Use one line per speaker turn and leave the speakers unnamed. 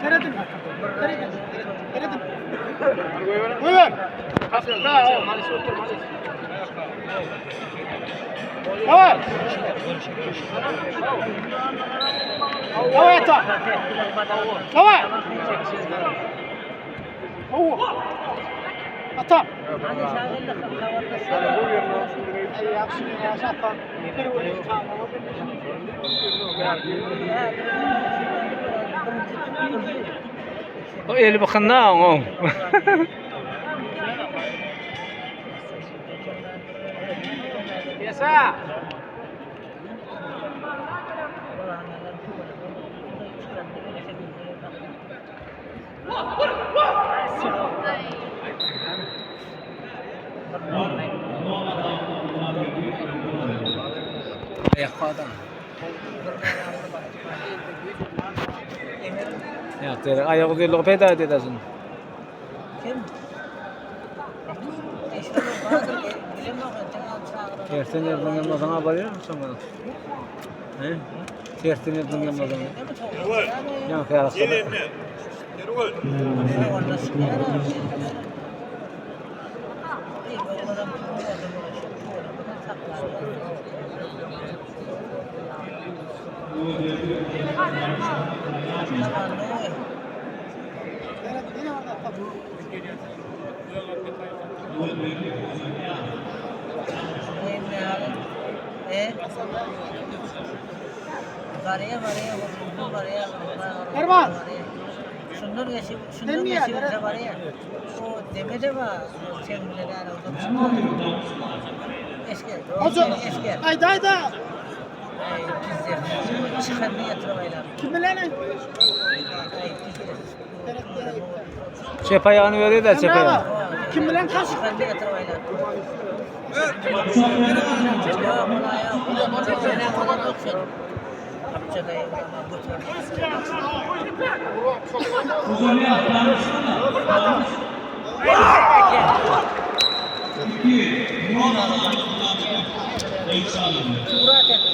Seyredin. Seyredin. Seyredin. Buyur. Tamam. Evet. Tamam. هو أطار
O eli bakana o.
Biasa.
Ayaklardan. Ya tere ayak değil o peda edesin.
Kim?
Kersen yerden gelmezsen haber misin bana? He? Kersen yerden gelmezsen. Ya kıyas.
Erman.
Sunnah geçip var ya. O demede var. Sevgiler eski. Eski.
Haydi haydi.
Çıkanını yatırmayla.
Kim bilen?
Çep ayağını veriyor da çep ayağı.
Kim bilen kaç?
Çıkanını yatırmayla. Surat